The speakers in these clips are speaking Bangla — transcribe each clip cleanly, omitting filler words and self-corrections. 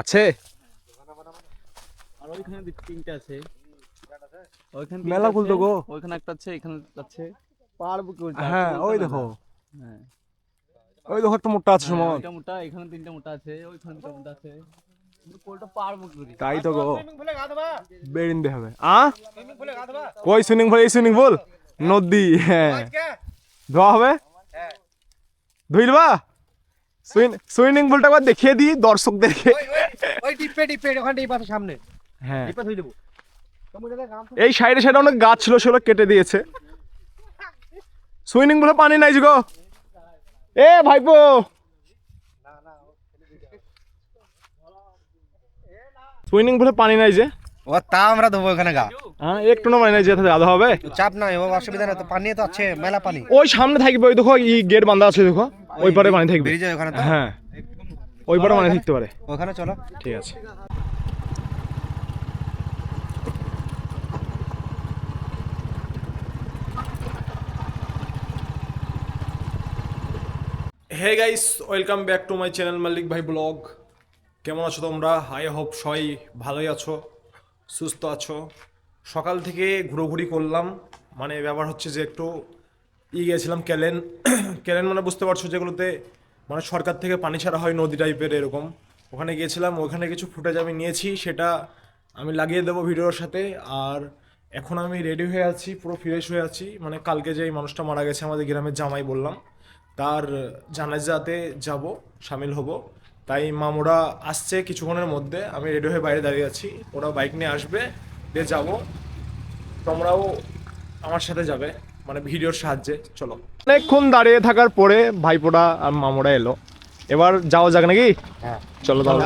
আছে আর ওইখানে তিনটে আছে, ওইখানে মেলা কুল তো গো। ওইখানে একটা আছে, এখানে আছে পারবো কি বলতে? হ্যাঁ ওই দেখো, হ্যাঁ ওই দেখো একটা মোটা আছে সময়। ওইটা মোটা, এখানে তিনটে মোটা আছে, ওইখানে দুটো মোটা আছে। কিন্তু কোলটা পারবো কি করে? তাই তো গো, বেরিন দে হবে কই সুইমিং পুল? এই সুইমিং পুল নদী, হ্যাঁ ধোয়া হবে, ধুইলবা সুইমিং পুলটা একবার দেখিয়ে দিই দর্শকদেরকে। ওই টিপে টিপে ওখানে টিপ আছে সামনে, হ্যাঁ টিপে ধুই দেবো। এই সাইডে সাইডে অনেক গাছ ছিল, সেগুলো কেটে দিয়েছে। সুইমিং পুলে পানি নাই গো। এ ভাইপো, সুইমিং পুলে পানি নাই যে। ও তা আমরা দেবো ওখানে গা, হ্যাঁ একটু না পানি নাই, যেতে আধা হবে। চাপ নাই, ও অসুবিধা নাই তো, পানি তো আছে মেলা পানি। ওই সামনে থাকবে, ওই দেখো ই গেট বান্ধা আছে দেখো, ওই পারে পানি থাকবে। বেরিয়ে যায় ওখানে তো, হ্যাঁ ওই পারে পানি থাকতে পারে। ওখানে চলো। ঠিক আছে। Hey guys, welcome back to my channel Mallick ভাই ব্লগ। কেমন আছো তোমরা? আই হোপ সবাই ভালোই আছো, সুস্থ আছো। সকাল থেকে ঘোরাঘুরি করলাম, মানে ব্যাপার হচ্ছে যে একটু গিয়েছিলাম ক্যালেন। ক্যালেন মানে বুঝতে পারছো, যেগুলোতে মানে সরকার থেকে পানি ছাড়া হয়, নদী টাইপের এরকম। ওখানে গিয়েছিলাম, ওখানে কিছু ফুটেজ আমি নিয়েছি, সেটা আমি লাগিয়ে দেবো ভিডিওর সাথে। আর এখন আমি রেডি হয়ে আছি, পুরো ফ্রেশ হয়ে আছি। মানে কালকে যে এই মানুষটা মারা গেছে আমাদের গ্রামের জামাই বললাম, তার জানাজাতে যাব, সামিল হব। তাই মামুরা আসছে কিছুক্ষণের মধ্যে, আমি রেডি হয়ে বাইরে দাঁড়িয়ে আছি, ওরা বাইক নিয়ে আসবে, দিয়ে যাবো। তোমরাও আমার সাথে যাবে, মানে ভিডিওর সাহায্যে। চলো। অনেকক্ষণ দাঁড়িয়ে থাকার পরে ভাইপোটা আর মামুরা এলো, এবার যাওয়া যাক নাকি? হ্যাঁ চলো তাহলে।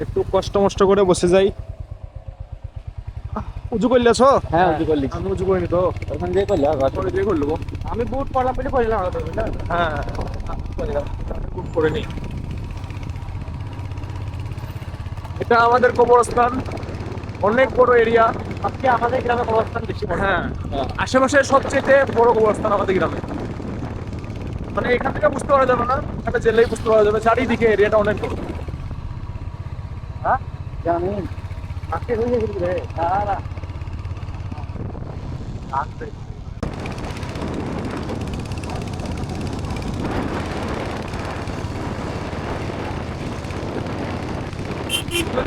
একটু কষ্ট মষ্ট করে বসে যাই। উজু করলেছ? হ্যাঁ উঁচু করলি, আমি উজু করিনি তো, ওখান দিয়ে করলে করে দিয়ে করে নেবো। আমি বুট পরলাম বলে করলাম, হ্যাঁ বুক করে নি। এটা আমাদের কবরস্থান, অনেক বড় এরিয়া। আজকে আমাদের গ্রামে অবস্থান বেশি বড়। হ্যাঁ আশেপাশে সবচেয়ে বড় কবরস্থান আমাদের গ্রামে। মানে এখান থেকে বুঝতে পারা যাবে না, এখানে জেলেই বুঝতে পারা যাবে, চারিদিকে এরিয়াটা অনেক বড়। হ্যাঁ জানেন আজকে হয়ে গেছে রে, সারা আসবে।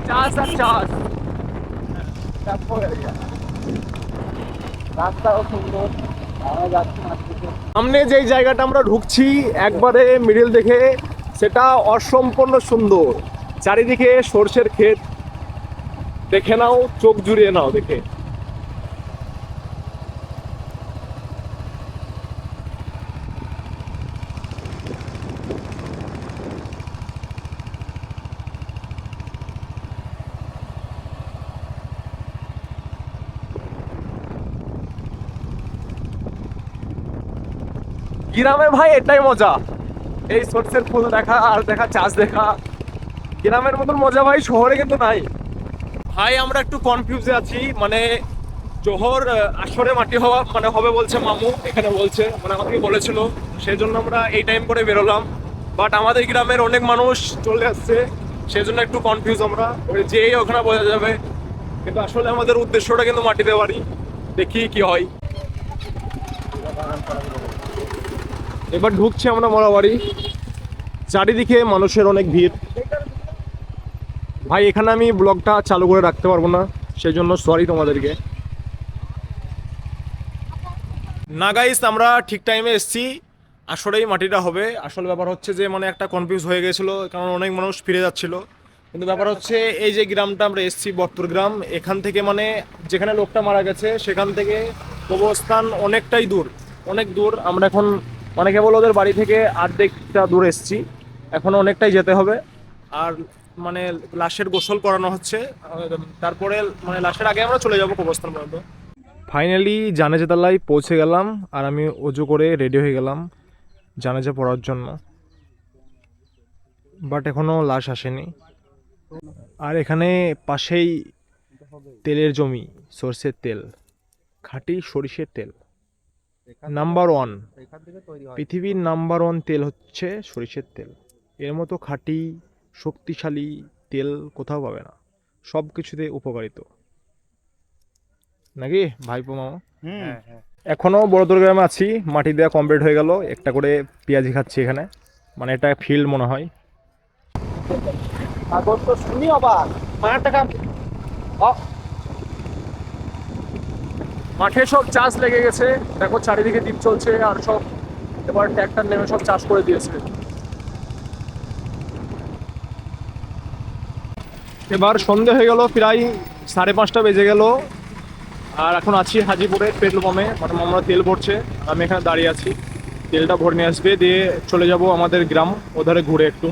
চাষ আর চাষ। রাস্তাও সুন্দর, আমরা যাচ্ছি মাঝখানে। সামনে যেই জায়গাটা আমরা ঢুকছি একবারে মিডিল দেখে, সেটা অসম্পূর্ণ সুন্দর। চারিদিকে সর্ষের ক্ষেত, দেখে নাও, চোখ জুড়িয়ে নাও দেখে। গ্রামে ভাই এটাই মজা, এই সর্ষের ফুল দেখা আর দেখা চাষ দেখা। গ্রামের মতন মজা ভাই শহরে কিন্তু নাই। ভাই আমরা একটু কনফিউজে আছি, মানে জোহর আসরে মাটি হওয়া মানে হবে বলছে মামু, এখানে বলছে, মানে আমাদেরকে বলেছিল, সেই জন্য আমরা এই টাইম করে বেরোলাম। বাট আমাদের গ্রামের অনেক মানুষ চলে আসছে, সেই জন্য একটু কনফিউজ আমরা, ওই যেই ওখানে বোঝা যাবে। কিন্তু আসলে আমাদের উদ্দেশ্যটা কিন্তু মাটি দেওয়ারই, দেখি কি হয়। এবার ঢুকছি আমরা মরাবাড়ি, চারিদিকে মানুষের অনেক ভিড়। ভাই এখানে আমি ব্লগটা চালু করে রাখতে পারবো না, সেই জন্য সরি তোমাদেরকে। না গাইস, আমরা ঠিক টাইমে এসেছি, আসলেই মাটিটা হবে। আসল ব্যাপার হচ্ছে যে মানে একটা কনফিউজ হয়ে গেছিলো, কারণ অনেক মানুষ ফিরে যাচ্ছিল। কিন্তু ব্যাপার হচ্ছে এই যে গ্রামটা আমরা এসেছি, বটপুর গ্রাম, এখান থেকে মানে যেখানে লোকটা মারা গেছে সেখান থেকে কবরস্থান অনেকটাই দূর, অনেক দূর। আমরা এখন মানে কেবল ওদের বাড়ি থেকে অর্ধেকটা দূর এসেছি, এখন অনেকটাই যেতে হবে। আর মানে লাশের গোসল করানো হচ্ছে, তারপরে মানে লাশের আগে আমরা চলে যাবো কবরস্থান পর্যন্ত। ফাইনালি জানাজা তলায় পৌঁছে গেলাম, আর আমি অজু করে রেডি হয়ে গেলাম জানাজা পড়ার জন্য। বাট এখনো লাশ আসেনি। আর এখানে পাশেই তেলের জমি, সরষের তেল, খাঁটি সরিষের তেল। নাম্বার ওয়ান এখান থেকে তৈরি হয়। পৃথিবীর নাম্বার ওয়ান তেল হচ্ছে সরিষার তেল। এর মতো খাঁটি শক্তিশালী তেল কোথাও পাবে না, সব কিছুতে উপকারিত, নাকি ভাইপো মামা? হ্যাঁ হ্যাঁ। এখনও বড়দর গ্রামে আছি, মাটি দেওয়া কমপ্লিট হয়ে গেল, একটা করে পেঁয়াজি খাচ্ছি এখানে, মানে এটা ফিল্ড মনে হয়। আগর তো শুনি অবাক মাঠটা কাম মাঠে সব চাষ লেগে গেছে, দেখো চারিদিকে দ্বীপ চলছে আর সব এবার ট্র্যাক্টর নেমে সব চাষ করে দিয়েছে। এবার সন্ধে হয়ে গেল, প্রায় 5:30 বেজে গেল, আর এখন আছি হাজিপুরের পেট্রোল পাম্পে, মানে আমরা তেল ভরছে, আমি এখানে দাঁড়িয়ে আছি, তেলটা ভরে নিয়ে আসবে, দিয়ে চলে যাব আমাদের গ্রাম ওধারে ঘুরে একটু।